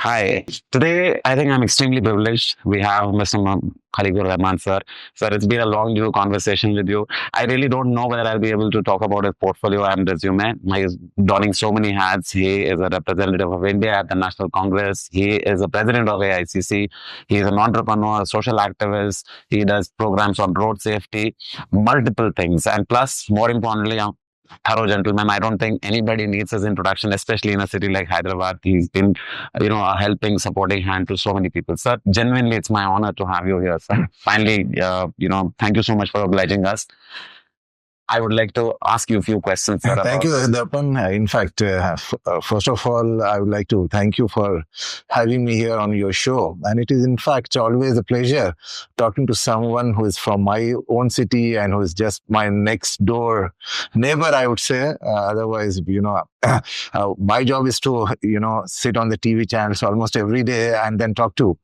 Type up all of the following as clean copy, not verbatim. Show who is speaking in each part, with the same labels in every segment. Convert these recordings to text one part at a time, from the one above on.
Speaker 1: Hi. Today, I think I'm extremely privileged. We have Mr. Khaleequr Rahman, sir. Sir, it's been a long due conversation with you. I really don't know whether I'll be able to talk about his portfolio and resume. He's donning so many hats. He is a representative of India at the National Congress. He is a president of AICC. He is an entrepreneur, a social activist. He does programs on road safety, multiple things. And plus, more importantly, thorough gentleman. I don't think anybody needs his introduction, especially in a city like Hyderabad. He's been, a helping, supporting hand to so many people. Sir, genuinely, it's my honor to have you here, sir. Finally, thank you so much for obliging us. I would like to ask you a few questions, sir.
Speaker 2: Thank you, Darpan. In fact, first of all, I would like to thank you for having me here on your show. And it is, in fact, always a pleasure talking to someone who is from my own city and who is just my next door neighbor, I would say. Otherwise, my job is to, sit on the TV channels almost every day and then talk to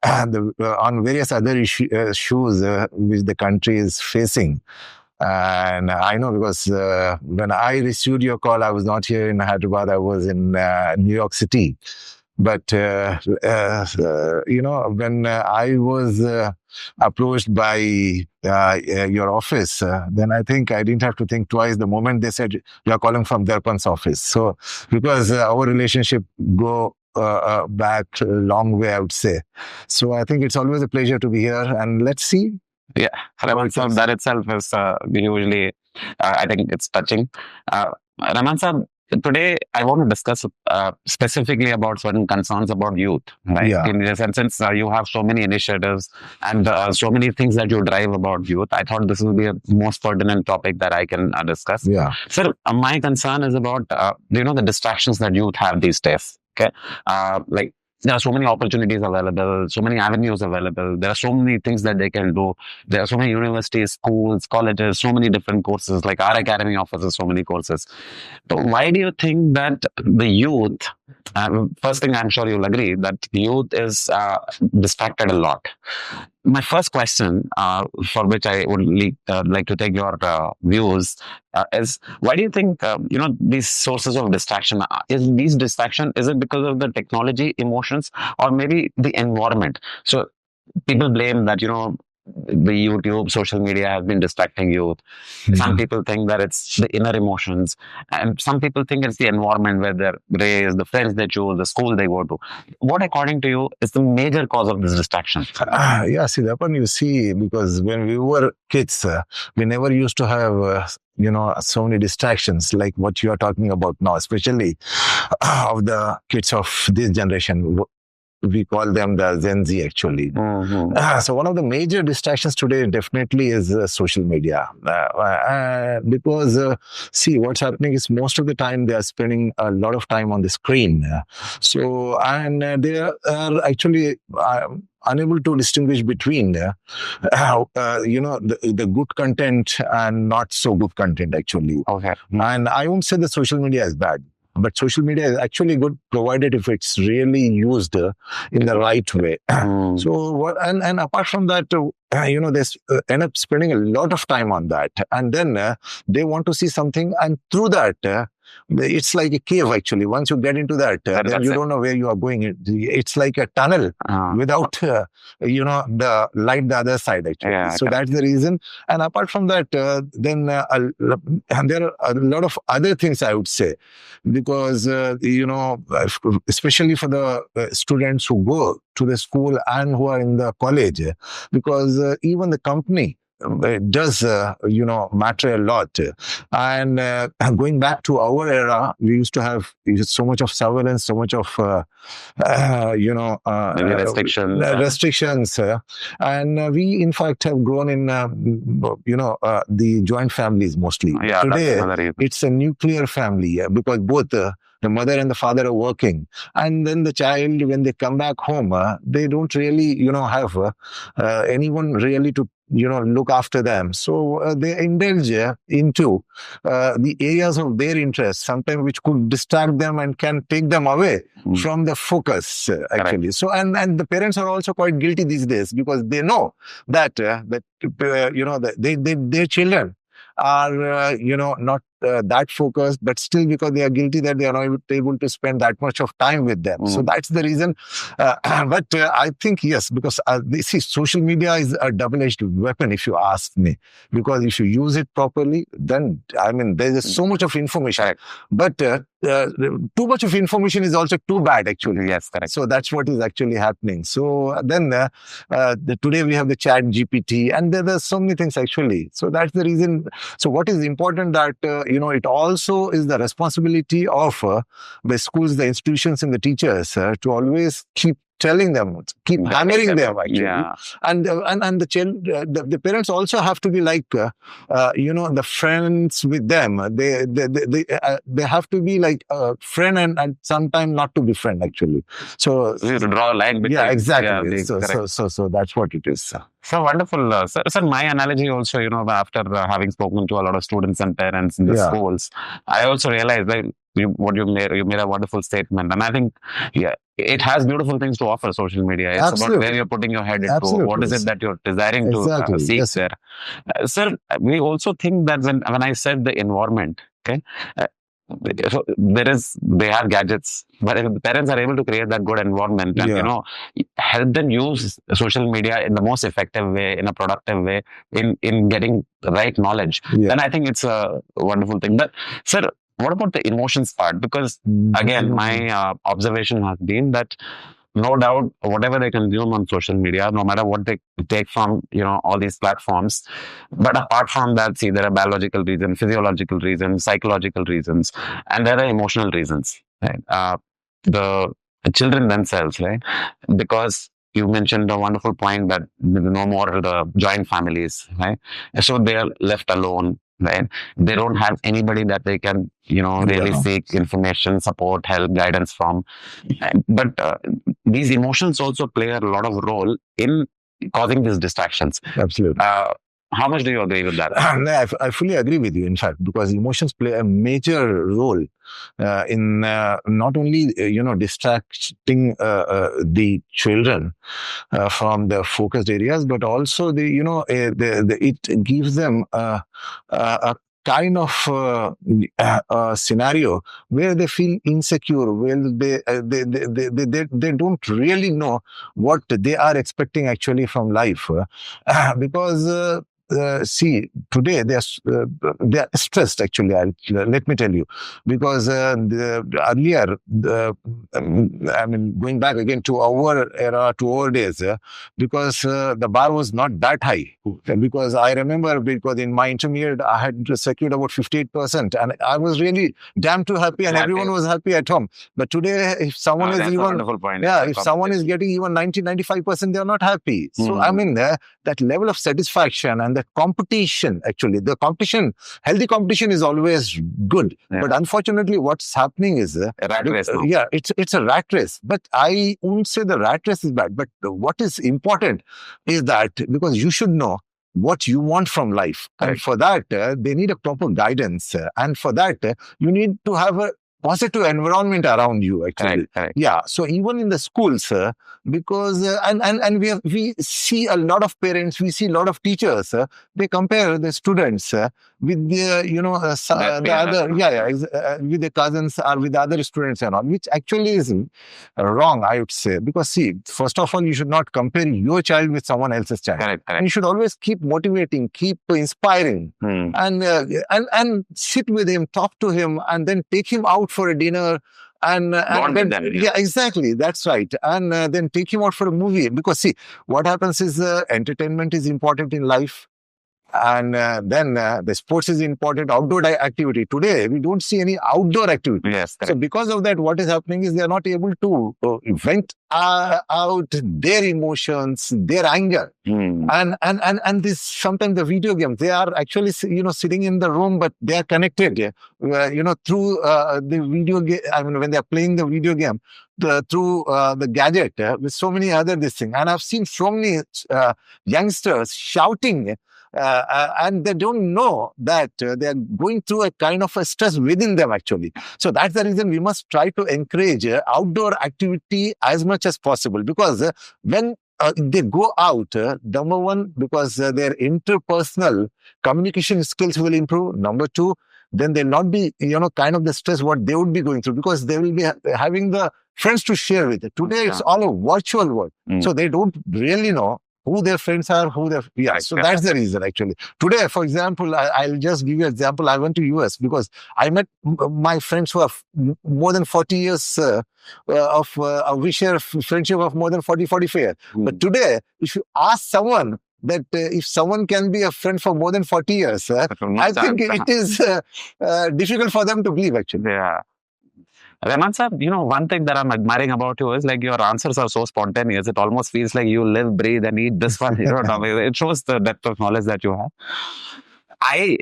Speaker 2: on various other issues which the country is facing. And I know because when I received your call, I was not here in Hyderabad. I was in New York City. But, when I was approached by your office, then I think I didn't have to think twice the moment they said, you're calling from Darpan's office. So, because our relationship go back a long way, I would say. So I think it's always a pleasure to be here. And let's see.
Speaker 1: Yeah, Raman sir, that itself is hugely, I think it's touching. Raman sir, today I want to discuss specifically about certain concerns about youth, right?
Speaker 2: Yeah.
Speaker 1: In the sense, since you have so many initiatives and so many things that you drive about youth, I thought this will be a most pertinent topic that I can discuss.
Speaker 2: Yeah.
Speaker 1: Sir, my concern is about, the distractions that youth have these days. Okay. There are so many opportunities available, so many avenues available. There are so many things that they can do. There are so many universities, schools, colleges, so many different courses. Like our academy offers so many courses. So why do you think that the youth, first thing I'm sure you'll agree, that the youth is distracted a lot? My first question, for which I would like to take your views, is why do you think these sources of distraction is it because of the technology, emotions, or maybe the environment? So people blame that the YouTube, social media has been distracting youth. Some people think that it's the inner emotions, and some people think it's the environment where they're raised, the friends they choose, the school they go to. What, according to you, is the major cause of this distraction?
Speaker 2: Yeah, see, that one you see, because when we were kids, we never used to have, so many distractions like what you are talking about now, especially of the kids of this generation. We call them the Gen Z, actually. So one of the major distractions today definitely is social media. Because, see, what's happening is most of the time they are spending a lot of time on the screen. They are actually unable to distinguish between, the good content and not so good content, actually.
Speaker 1: Okay.
Speaker 2: And I won't say that social media is bad. But social media is actually good, provided if it's really used in the right way. So, and apart from that, they end up spending a lot of time on that. And then they want to see something. And through that, it's like a cave, actually. Once you get into that, then you don't know where you are going. It's like a tunnel without, the light the other side, actually.
Speaker 1: Yeah,
Speaker 2: so that's the reason. And apart from that, then and there are a lot of other things, I would say, because, especially for the students who go to the school and who are in the college, because even the company does, matter a lot. And going back to our era, we used to have so much of surveillance, so much of,
Speaker 1: maybe restrictions.
Speaker 2: And we, in fact, have grown in, the joint families mostly.
Speaker 1: Yeah,
Speaker 2: today, it's a nuclear family because both the mother and the father are working. And then the child, when they come back home, they don't really, have anyone really to look after them. So they indulge into the areas of their interest, sometimes which could distract them and can take them away from the focus, actually.
Speaker 1: Correct.
Speaker 2: So, and the parents are also quite guilty these days because they know that, their children are, not that focused, but still because they are guilty that they are not able to spend that much of time with them. So that's the reason. But I think, yes, because social media is a double-edged weapon, if you ask me, because if you use it properly, then, I mean, there is so much of information.
Speaker 1: Correct.
Speaker 2: But too much of information is also too bad, actually.
Speaker 1: Yes, correct.
Speaker 2: So that's what is actually happening. So then today we have the chat GPT, and there are so many things actually. So that's the reason. So what is important that, it also is the responsibility of the schools, the institutions, and the teachers to always keep telling them, keep hammering them actually.
Speaker 1: Yeah.
Speaker 2: And the parents also have to be like, the friends with them. They have to be like a friend and sometimes not to be friend actually. So
Speaker 1: you have to draw a line between.
Speaker 2: yeah, exactly.
Speaker 1: Yeah,
Speaker 2: So that's what it is.
Speaker 1: So wonderful. Sir, my analogy also, after having spoken to a lot of students and parents in the schools, I also realized that you made a wonderful statement. And I think, it has beautiful things to offer, social media. It's
Speaker 2: Absolutely.
Speaker 1: about where you're putting your head into.
Speaker 2: Absolutely.
Speaker 1: What is it that you're desiring to seek
Speaker 2: Yes.
Speaker 1: there? Sir, we also think that when I said the environment, okay, so they have gadgets, but if the parents are able to create that good environment and help them use social media in the most effective way, in a productive way, in getting the right knowledge, then I think it's a wonderful thing. But sir, what about the emotions part? Because again, my observation has been that no doubt whatever they consume on social media, no matter what they take from all these platforms, but apart from that, see, there are biological reasons, physiological reasons, psychological reasons, and there are emotional reasons, right? The children themselves, right? Because you mentioned a wonderful point that no more the joint families, right? So they are left alone, right? They don't have anybody that they can, really seek information, support, help, guidance from. But these emotions also play a lot of role in causing these distractions.
Speaker 2: Absolutely.
Speaker 1: How much do you agree with that?
Speaker 2: I fully agree with you, in fact, because emotions play a major role in not only distracting the children from the focused areas, but also it gives them a kind of scenario where they feel insecure, where they don't really know what they are expecting actually from life, because. See, today they are stressed. Actually, let me tell you, because earlier, going back again to our era, to our days, because the bar was not that high. Because I remember, because in my intermediate, I had secured about 58%, and I was really damn too happy, and everyone was happy at home. But today, if someone is even, if someone is getting even 90-95%, they are not happy. So that level of satisfaction and the competition, actually, healthy competition is always good. But unfortunately, what's happening is
Speaker 1: a rat race.
Speaker 2: It's a rat race. But I won't say the rat race is bad. But what is important is that, because you should know what you want from life. And for that, they need a proper guidance. And for that, you need to have a positive environment around you, actually. Yeah. So even in the schools, because and we see a lot of parents, we see a lot of teachers, they compare the students with the with the cousins or with the other students and all, which actually is wrong, I would say. Because see, first of all, you should not compare your child with someone else's child. And you should always keep motivating, keep inspiring, and sit with him, talk to him, and then take him out for a dinner. And then, exactly, that's right. And then take him out for a movie. Because see, what happens is entertainment is important in life. And then the sports is important, outdoor activity. Today, we don't see any outdoor activity. So because of that, what is happening is they are not able to vent out their emotions, their anger. And this, sometimes the video games, they are actually, sitting in the room, but they are connected, through the video game. I mean, when they are playing the video game, through the gadget, with so many other this thing. And I've seen so many youngsters shouting, and they don't know that they are going through a kind of a stress within them, actually. So that's the reason we must try to encourage outdoor activity as much as possible. Because when they go out, number one, because their interpersonal communication skills will improve. Number two, then they'll not be, kind of the stress what they would be going through, because they will be having the friends to share with it. Today, it's all a virtual world. So they don't really know who their friends are, so that's the reason actually. Today, for example, I'll just give you an example. I went to US because I met my friends who have more than 40 years we share friendship of more than 45 years. But today, if you ask someone that if someone can be a friend for more than 40 years, I think it is difficult for them to believe actually.
Speaker 1: Yeah. Rahman sir, one thing that I'm admiring about you is like your answers are so spontaneous. It almost feels like you live, breathe, and eat this one. It shows the depth of knowledge that you have. I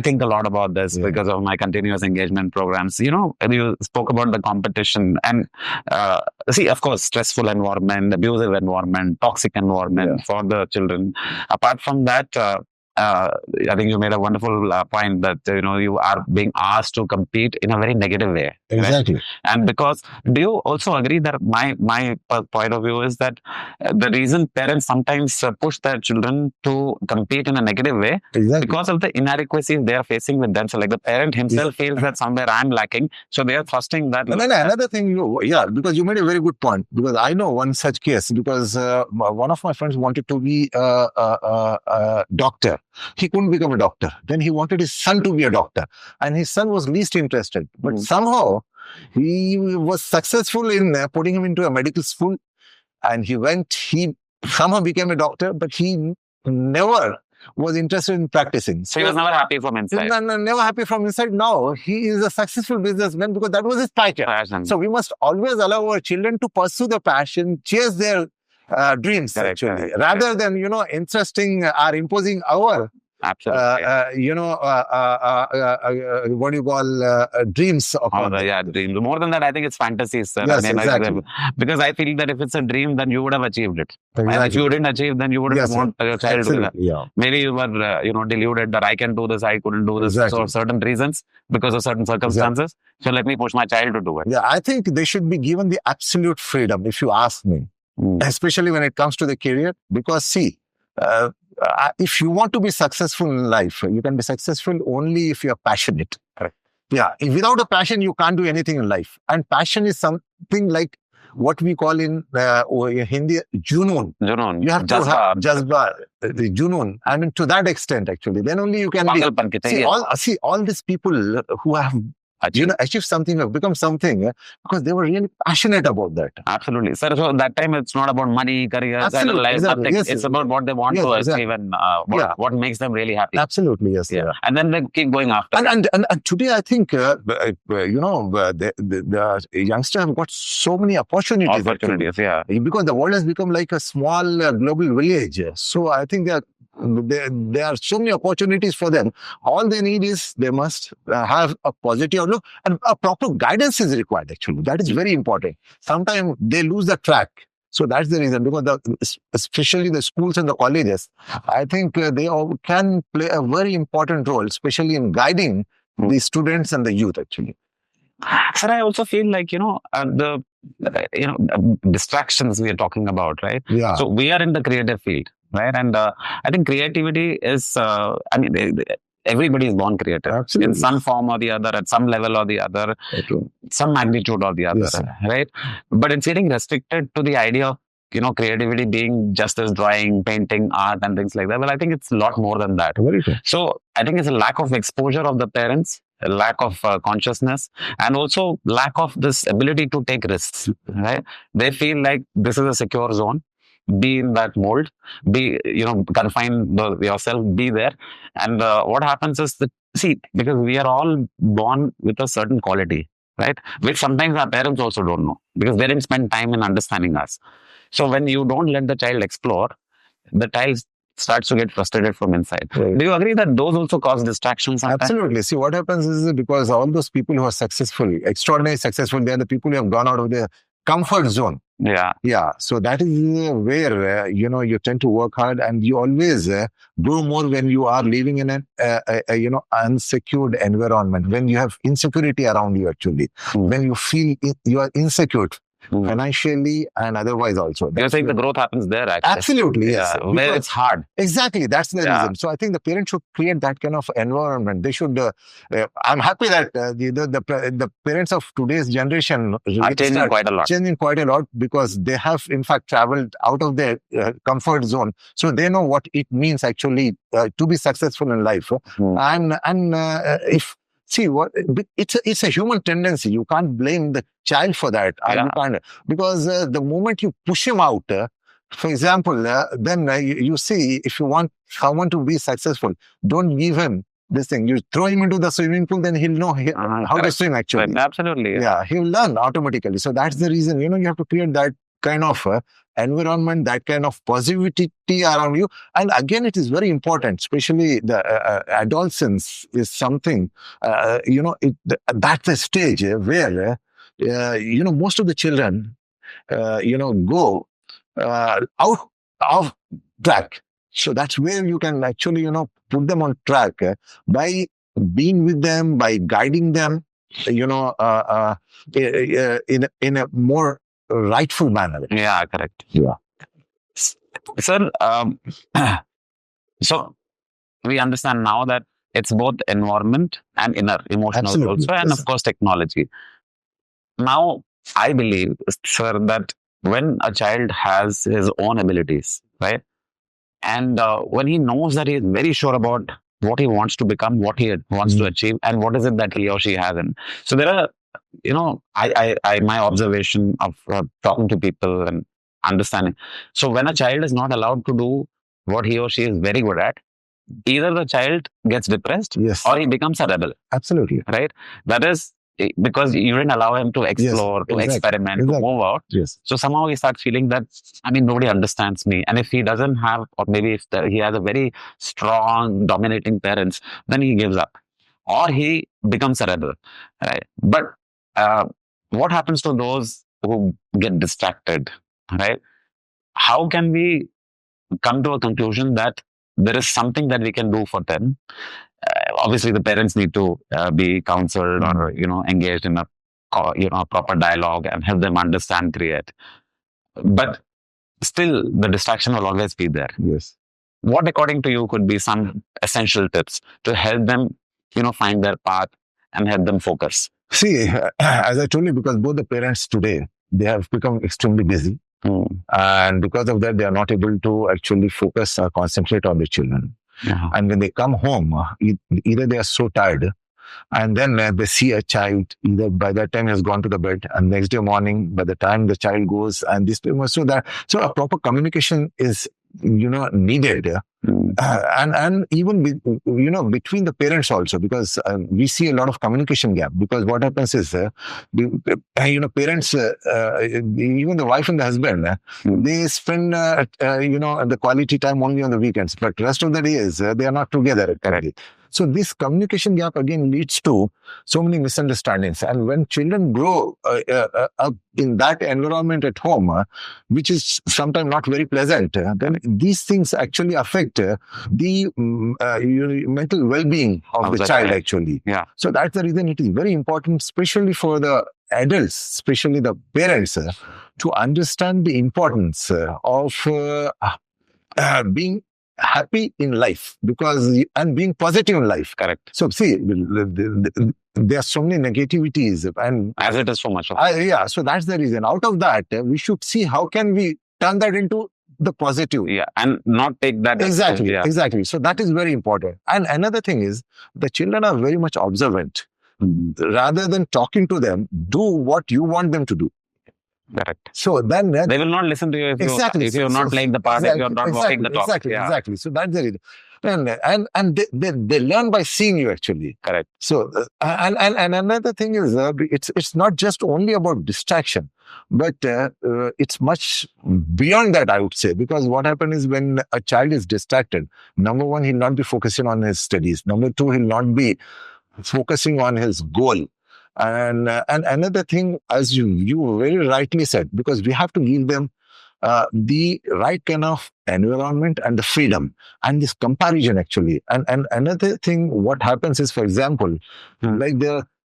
Speaker 1: think a lot about this because of my continuous engagement programs. You spoke about the competition and see, of course, stressful environment, abusive environment, toxic environment for the children. Apart from that, I think you made a wonderful point that you are being asked to compete in a very negative way.
Speaker 2: Exactly.
Speaker 1: Right? And because do you also agree that my point of view is that the reason parents sometimes push their children to compete in a negative way because of the inadequacies they are facing with themselves. Like the parent himself feels that somewhere I'm lacking, so they are trusting that.
Speaker 2: And then another thing, because you made a very good point. Because I know one such case. Because one of my friends wanted to be a doctor. He couldn't become a doctor. Then he wanted his son to be a doctor. And his son was least interested. But somehow he was successful in putting him into a medical school. And he somehow became a doctor, but he never was interested in practicing.
Speaker 1: So he was never happy from inside.
Speaker 2: Never happy from inside. Now he is a successful businessman because that was his passion. So we must always allow our children to pursue the passion, chase their dreams, actually, rather than, interesting or imposing our, what do you call, dreams upon them.
Speaker 1: Dreams. More than that, I think it's fantasies, sir.
Speaker 2: Yes, exactly.
Speaker 1: Because I feel that if it's a dream, then you would have achieved it. Exactly. And if you didn't achieve, then you wouldn't want your child to do that.
Speaker 2: Yeah.
Speaker 1: Maybe you were, deluded that I can do this, I couldn't do this for certain reasons, because of certain circumstances. So let me push my child to do it.
Speaker 2: Yeah, I think they should be given the absolute freedom, if you ask me. Especially when it comes to the career, because see, if you want to be successful in life, you can be successful only if you are passionate.
Speaker 1: Correct.
Speaker 2: Yeah. Without a passion, you can't do anything in life. And passion is something like what we call in Hindi, junoon. You have to have jazba, the junoon. I mean, to that extent, actually, then only you can be. All these people who have achieve something or become something because they were really passionate about that.
Speaker 1: Absolutely, sir. So that time it's not about money, career, life, nothing. It's about what they want to achieve and what makes them really happy.
Speaker 2: Absolutely, yes.
Speaker 1: Yeah. And then they keep going after.
Speaker 2: And today I think the youngsters have got so many opportunities. Because the world has become like a small global village. So I think there are so many opportunities for them. All they need is they must have a positive outlook, and a proper guidance is required, actually. That is very important. Sometimes they lose the track. So that's the reason, because especially the schools and the colleges, I think they all can play a very important role, especially in guiding the students and the youth, actually.
Speaker 1: Sir, I also feel like, the distractions we are talking about, right?
Speaker 2: Yeah.
Speaker 1: So we are in the creative field. Right. And I think creativity is, everybody is born creative.
Speaker 2: Absolutely.
Speaker 1: In some form or the other, at some level or the other, some magnitude or the other.
Speaker 2: Yes,
Speaker 1: right. But it's getting restricted to the idea of, creativity being just as drawing, painting, art and things like that. Well, I think it's a lot more than that.
Speaker 2: Very true.
Speaker 1: So I think it's a lack of exposure of the parents, a lack of consciousness, and also lack of this ability to take risks. Right. They feel like this is a secure zone. Be in that mold, confine yourself, be there. And what happens is that, because we are all born with a certain quality, right? Which sometimes our parents also don't know, because they didn't spend time in understanding us. So when you don't let the child explore, the child starts to get frustrated from inside. Right. Do you agree that those also cause distractions sometimes?
Speaker 2: Absolutely. See, what happens is because all those people who are successful, extraordinarily successful, they are the people who have gone out of their comfort zone. Yeah. So that is where, you tend to work hard, and you always grow more when you are living in an, unsecured environment, when you have insecurity around you, actually. When you feel you are insecure, financially and otherwise also.
Speaker 1: You think the growth happens there, actually?
Speaker 2: Absolutely, yes.
Speaker 1: Yeah, where it's hard.
Speaker 2: Exactly, that's the
Speaker 1: Yeah.
Speaker 2: reason. So I think the parents should create that kind of environment. They should. I'm happy that the parents of today's generation
Speaker 1: Are changing quite a lot.
Speaker 2: changing quite a lot, because they have in fact traveled out of their comfort zone, so they know what it means actually to be successful in life. And if see what it's a human tendency. You can't blame the child for that. You can't, because the moment you push him out. For example, then you see, if you want someone to be successful, don't give him this thing. You throw him into the swimming pool, then he'll know how to swim actually.
Speaker 1: Right. Absolutely.
Speaker 2: Yeah, he'll learn automatically. So that's the reason, you have to create that kind of environment, that kind of positivity around you. And again, it is very important, especially the adolescence is something, that's the stage where, most of the children, go out of track. So that's where you can actually, put them on track by being with them, by guiding them, in a more rightful manner.
Speaker 1: Yeah, correct.
Speaker 2: Yeah.
Speaker 1: Sir, so we understand now that it's both environment and inner emotional
Speaker 2: Absolutely.
Speaker 1: also, and
Speaker 2: Yes,
Speaker 1: of course technology. Now, I believe, sir, that when a child has his own abilities, right, and when he knows that he is very sure about what he wants to become, what he wants to achieve, and what is it that he or she hasn't. So there are, my observation of talking to people and understanding. So when a child is not allowed to do what he or she is very good at, either the child gets depressed,
Speaker 2: Yes.
Speaker 1: or he becomes a rebel.
Speaker 2: Absolutely.
Speaker 1: Right? That is because you didn't allow him to explore, to experiment, to move out.
Speaker 2: Yes.
Speaker 1: So somehow he starts feeling that, nobody understands me. And if he doesn't have, or maybe if he has a very strong, dominating parents, then he gives up. Or he becomes a rebel. Right? But what happens to those who get distracted? Right? How can we come to a conclusion that there is something that we can do for them? Obviously, the parents need to be counseled or engaged in a proper dialogue and help them understand, create. But still, the distraction will always be there.
Speaker 2: Yes.
Speaker 1: What, according to you, could be some essential tips to help them, find their path and help them focus?
Speaker 2: See, as I told you, because both the parents today, they have become extremely busy. And because of that, they are not able to actually focus or concentrate on the children. And when they come home, either they are so tired, and then they see a child, either by that time he has gone to the bed, and next day morning, by the time the child goes, and this, so a proper communication is, needed. And even between the parents also, because we see a lot of communication gap. Because what happens is, parents, even the wife and the husband, they spend the quality time only on the weekends, but the rest of the days they are not together.
Speaker 1: Correct.
Speaker 2: So this communication gap again leads to so many misunderstandings. And when children grow up in that environment at home, which is sometimes not very pleasant, then these things actually affect the mental well-being of the child actually.
Speaker 1: Yeah.
Speaker 2: So that's the reason it is very important, especially for the adults, especially the parents, to understand the importance of being happy in life, and being positive in life.
Speaker 1: Correct.
Speaker 2: So see, there are so many negativities, and
Speaker 1: as it is so much.
Speaker 2: So that's the reason. Out of that, we should see how can we turn that into the positive.
Speaker 1: Yeah, and not take that.
Speaker 2: Exactly. Exactly. So that is very important. And another thing is, the children are very much observant. Rather than talking to them, do what you want them to do.
Speaker 1: Correct.
Speaker 2: So then
Speaker 1: they will not listen to you if you're not playing the part, if you're not walking the talk.
Speaker 2: Exactly. So that's the reason. And they learn by seeing you actually.
Speaker 1: Correct.
Speaker 2: So and another thing is it's not just only about distraction, but it's much beyond that, I would say, because what happens is when a child is distracted, number one, he'll not be focusing on his studies. Number two, he'll not be focusing on his goal. And another thing, as you very rightly said, because we have to give them the right kind of environment and the freedom and this comparison actually. And another thing, what happens is, for example, like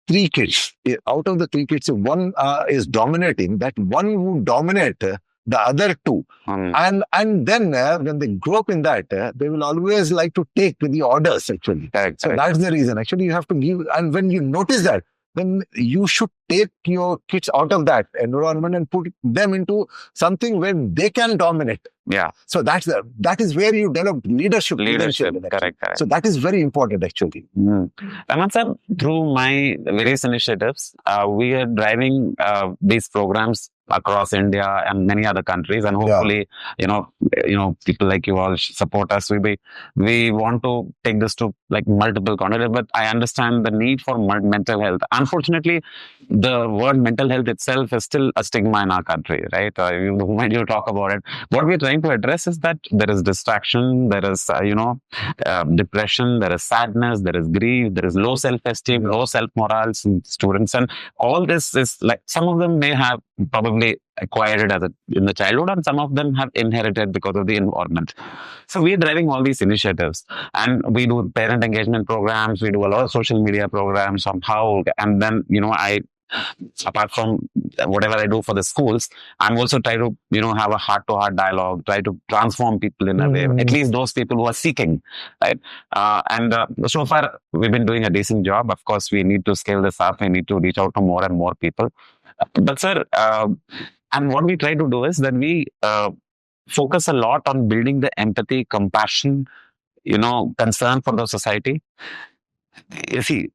Speaker 2: three kids. Out of the three kids, if one is dominating, that one who dominate the other two. And then when they grow up in that, they will always like to take the orders actually.
Speaker 1: Correct.
Speaker 2: So that's the reason. Actually, you have to give, and when you notice that, then you should take your kids out of that environment and put them into something where they can dominate.
Speaker 1: Yeah.
Speaker 2: So that is where you develop leadership.
Speaker 1: Correct.
Speaker 2: So that is very important actually.
Speaker 1: Rahman sir, through my various initiatives, we are driving these programs across India and many other countries, and hopefully, people like you all support us. We want to take this to like multiple continents, but I understand the need for mental health. Unfortunately, the word mental health itself is still a stigma in our country, right? The moment you talk about it, what we're trying to address is that there is distraction, there is, depression, there is sadness, there is grief, there is low self-esteem, low self-morals in students, and all this is like, some of them may have probably acquired it in the childhood, and some of them have inherited because of the environment. So we're driving all these initiatives, and we do parent engagement programs, we do a lot of social media programs on how, and then, apart from whatever I do for the schools, I'm also trying to, have a heart-to-heart dialogue, try to transform people in a way, at least those people who are seeking, right? So far, we've been doing a decent job. Of course, we need to scale this up. We need to reach out to more and more people. But sir, and what we try to do is that we focus a lot on building the empathy, compassion, concern for the society. You see,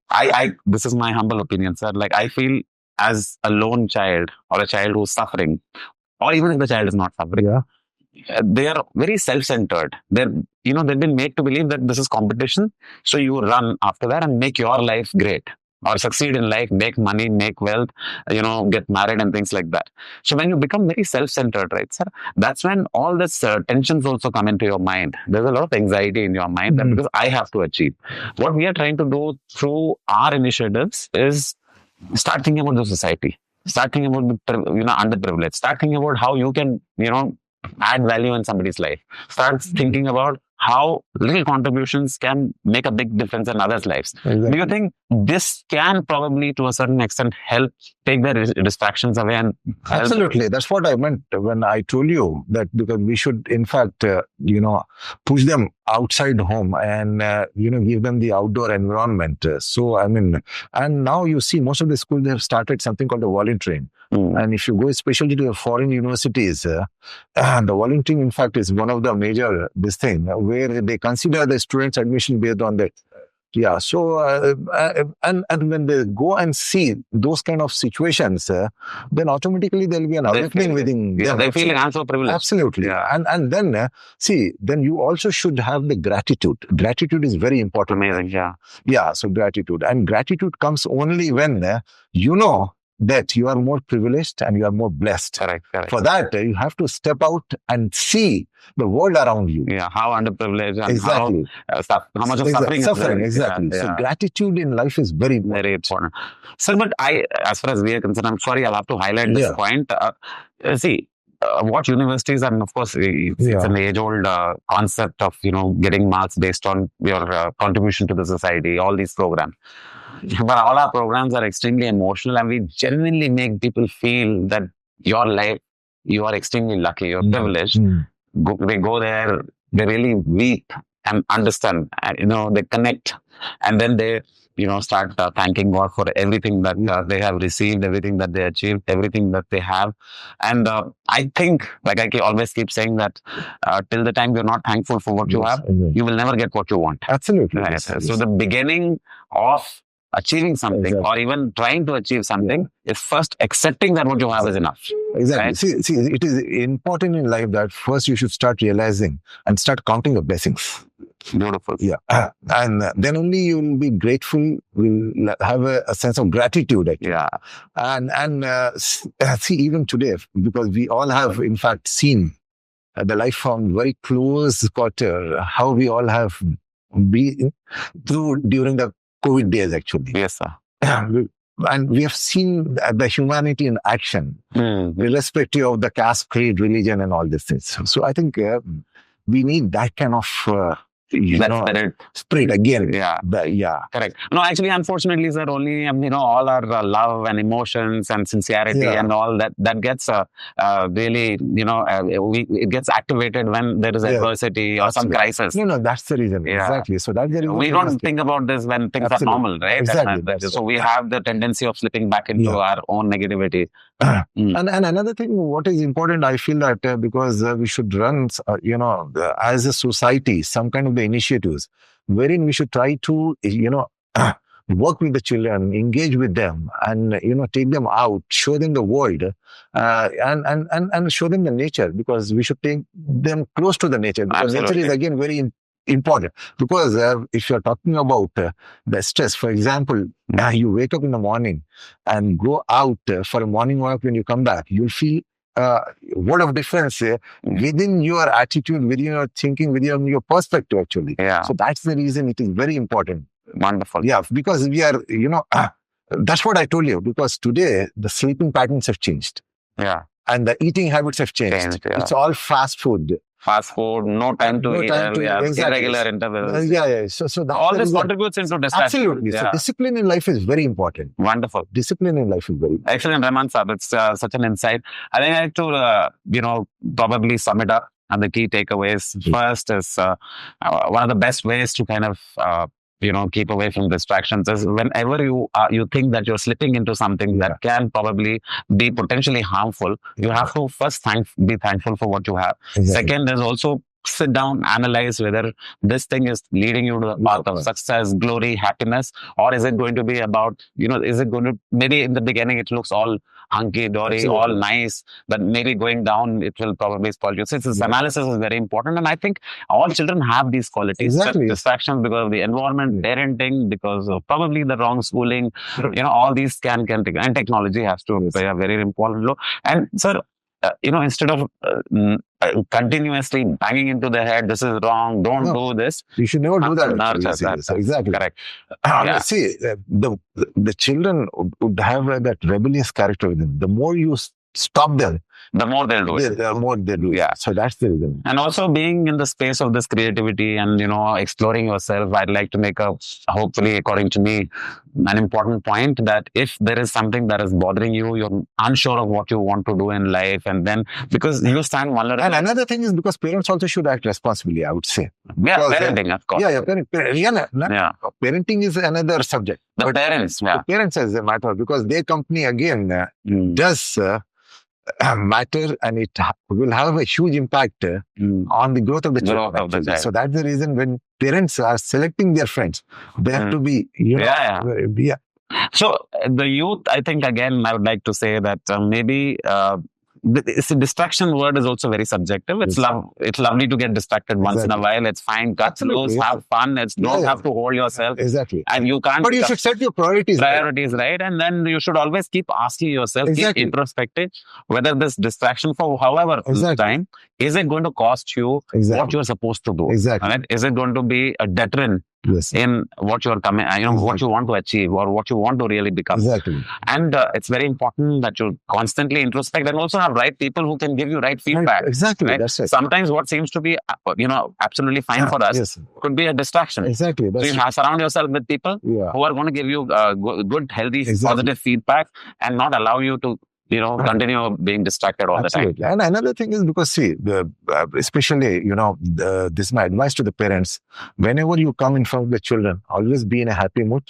Speaker 1: this is my humble opinion, sir. Like, I feel as a lone child or a child who's suffering, or even if the child is not suffering, they are very self-centered. They've been made to believe that this is competition. So you run after that and make your life great, or succeed in life, make money, make wealth, get married and things like that. So when you become very self-centered, right, sir, that's when all this tensions also come into your mind. There's a lot of anxiety in your mind that because I have to achieve. What we are trying to do through our initiatives is start thinking about the society, start thinking about the underprivileged, start thinking about how you can, add value in somebody's life. Start thinking about how little contributions can make a big difference in others' lives. Exactly. Do you think this can probably, to a certain extent, help take the distractions away? And
Speaker 2: absolutely, that's what I meant when I told you that, because we should, in fact, push them outside home and give them the outdoor environment. And now you see most of the schools, they have started something called the volunteering. And if you go especially to the foreign universities, the volunteering, in fact, is one of the major where they consider the students' admission based on that. Yeah. So, and when they go and see those kind of situations, then automatically there will be an awakening within them.
Speaker 1: They feel also privileged.
Speaker 2: Absolutely. Yeah. And then, then you also should have the gratitude. Gratitude is very important.
Speaker 1: Amazing. Yeah.
Speaker 2: Yeah. So gratitude. And gratitude comes only when that you are more privileged and you are more blessed.
Speaker 1: Correct.
Speaker 2: For that, you have to step out and see the world around you.
Speaker 1: Yeah, how underprivileged and
Speaker 2: exactly.
Speaker 1: how much of suffering.
Speaker 2: Suffering, exactly. Yeah. So gratitude in life is very important.
Speaker 1: Very important. Sir, but as far as we are concerned, I'm sorry, I'll have to highlight this point. What universities, and of course, it's an age-old concept of, getting marks based on your contribution to the society, all these programs. But all our programs are extremely emotional, and we genuinely make people feel that your life, you are extremely lucky, you're privileged. They go there, they really weep and understand, they connect, and then they, start thanking God for everything that they have received, everything that they achieved, everything that they have. And I think, like I always keep saying that till the time you're not thankful for what you have, you will never get what you want.
Speaker 2: Absolutely.
Speaker 1: Right? So the beginning of achieving something or even trying to achieve something is first accepting that what you have is enough.
Speaker 2: Exactly.
Speaker 1: Right?
Speaker 2: See, it is important in life that first you should start realizing and start counting your blessings.
Speaker 1: Beautiful.
Speaker 2: Yeah. And then only you will be grateful, will have a sense of gratitude. Actually.
Speaker 1: Yeah.
Speaker 2: And see, even today, because we all have, in fact, seen the life from very close quarter, how we all have been through during the COVID days, actually.
Speaker 1: Yes, sir.
Speaker 2: And we have seen the humanity in action, irrespective of the caste, creed, religion, and all these things. So I think we need that kind of spirit again.
Speaker 1: Yeah.
Speaker 2: Yeah.
Speaker 1: Correct. No, actually, unfortunately, sir, only all our love and emotions and sincerity and all that gets really, it gets activated when there is adversity or some crisis.
Speaker 2: No, that's the reason. Exactly. So that's the reason.
Speaker 1: We don't think about this when things are normal, right?
Speaker 2: Exactly.
Speaker 1: So we have the tendency of slipping back into our own negativity.
Speaker 2: And another thing, what is important, I feel that because we should run, as a society, some kind of the initiatives wherein we should try to, work with the children, engage with them, and take them out, show them the world, and show them the nature, because we should take them close to the nature, because nature is again very important. Because if you're talking about the stress, for example, you wake up in the morning and go out for a morning walk. When you come back, you'll feel what of difference within your attitude, within your thinking, within your perspective, actually. So that's the reason it is very important.
Speaker 1: Wonderful.
Speaker 2: Yeah, because we are, that's what I told you, because today the sleeping patterns have changed.
Speaker 1: Yeah.
Speaker 2: And the eating habits have changed. It's all fast food.
Speaker 1: Fast food, no time to eat, irregular intervals.
Speaker 2: So
Speaker 1: all this contributes into distraction.
Speaker 2: Absolutely. So discipline in life is very important.
Speaker 1: Wonderful.
Speaker 2: Discipline in life is very important.
Speaker 1: Excellent, Rahman sir. It's such an insight. I think I have to, probably sum it up. And the key takeaways first is one of the best ways to kind of keep away from distractions is whenever you think that you're slipping into something that can probably be potentially harmful, you have to first be thankful for what you have. Second is also sit down, analyze whether this thing is leading you to the path of success, glory, happiness, or is it going to be about, is it going to, maybe in the beginning it looks all hunky-dory, all nice, but maybe going down, it will probably spoil you. So this analysis is very important. And I think all children have these qualities. Distractions because of the environment, parenting, because of probably the wrong schooling, all these can take, and technology has to play a very important role. And sir, instead of continuously banging into the head, this is wrong, don't do this.
Speaker 2: You should never do that. Exactly.
Speaker 1: Correct.
Speaker 2: See, the children would have that rebellious character within. The more you stop them,
Speaker 1: the more they'll do it.
Speaker 2: The more they do. Yeah. So that's the reason.
Speaker 1: And also being in the space of this creativity and, exploring yourself, I'd like to make hopefully, according to me, an important point that if there is something that is bothering you, you're unsure of what you want to do in life, and then because you stand vulnerable.
Speaker 2: And another thing is because parents also should act responsibly, I would say.
Speaker 1: Yeah, parenting, of course.
Speaker 2: Parenting is another subject.
Speaker 1: The parents,
Speaker 2: The parents as a matter, because their company again does matter, and it will have a huge impact on the growth of the child. So that's the reason when parents are selecting their friends, they have to be,
Speaker 1: So the youth, I think, again, I would like to say that maybe it's a distraction word is also very subjective. It's lovely to get distracted once in a while. It's fine. Cut loose, have fun. Don't have to hold yourself.
Speaker 2: Exactly.
Speaker 1: And you can't.
Speaker 2: But you should set your priorities
Speaker 1: right. And then you should always keep asking yourself, keep introspective, whether this distraction for however time, is it going to cost you what you're supposed to do?
Speaker 2: Exactly.
Speaker 1: Right? Is it going to be a deterrent in what you're coming, what you want to achieve or what you want to really become?
Speaker 2: Exactly.
Speaker 1: And it's very important that you constantly introspect and also have right people who can give you right feedback.
Speaker 2: Exactly.
Speaker 1: Right?
Speaker 2: That's right.
Speaker 1: Sometimes what seems to be, absolutely fine for us could be a distraction.
Speaker 2: Exactly.
Speaker 1: So you surround yourself with people who are going to give you good, healthy, positive feedback and not allow you to continue being distracted all the time.
Speaker 2: And another thing is because, see, especially, this is my advice to the parents. Whenever you come in front of the children, always be in a happy mood.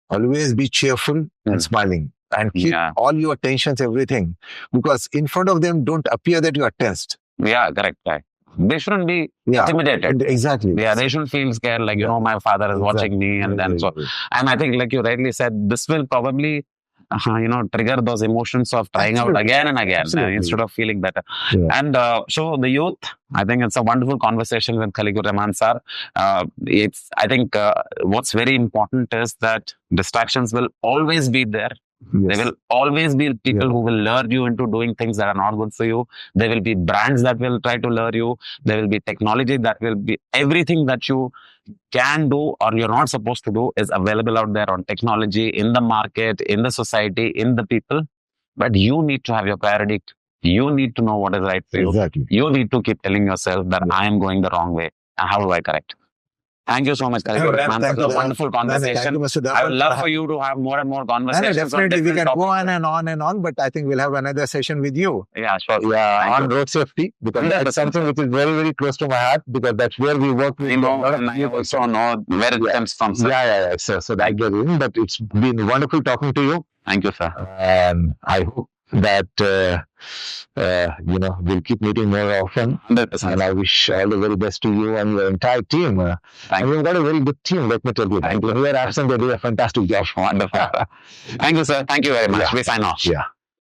Speaker 2: Always be cheerful and smiling. And keep all your tensions, everything. Because in front of them, don't appear that you are tensed.
Speaker 1: Yeah, correct. They shouldn't be intimidated.
Speaker 2: Exactly.
Speaker 1: Yeah, they shouldn't feel scared like, my father is watching me. And then so. And I think, like you rightly said, this will probably trigger those emotions of trying out again and again instead of feeling better. And so the youth, I think it's a wonderful conversation with Khaleequr Rahman sir. I think what's very important is that distractions will always be there. There will always be people who will lure you into doing things that are not good for you. There will be brands that will try to lure you. There will be technology that will be everything that you can do or you're not supposed to do is available out there on technology, in the market, in the society, in the people. But you need to have your priority. You need to know what is right for you.
Speaker 2: Exactly.
Speaker 1: You need to keep telling yourself that I am going the wrong way. And how do I correct? Thank you so much, Khaleequr Rahman, for the wonderful
Speaker 2: Thank
Speaker 1: conversation.
Speaker 2: you, Mr. Darpan.
Speaker 1: I would love for you to have more and more conversations.
Speaker 2: Definitely, we can go on and on and on, but I think we'll have another session with you.
Speaker 1: Yeah, sure.
Speaker 2: Yeah, on road safety, because that's something which is very, very close to my heart, because that's where we work with
Speaker 1: I know, and I also know where it stems from, sir.
Speaker 2: Yeah. So that get in, but it's been wonderful talking to you.
Speaker 1: Thank you, sir.
Speaker 2: And I hope that we'll keep meeting more often.
Speaker 1: 100%.
Speaker 2: And I wish all the very best to you and your entire team. And you've got a very good team, let me tell you.
Speaker 1: Thank you.
Speaker 2: Who are absent, they do a fantastic job.
Speaker 1: Wonderful. Thank you, sir. Thank you very much. We sign off.
Speaker 2: Yeah.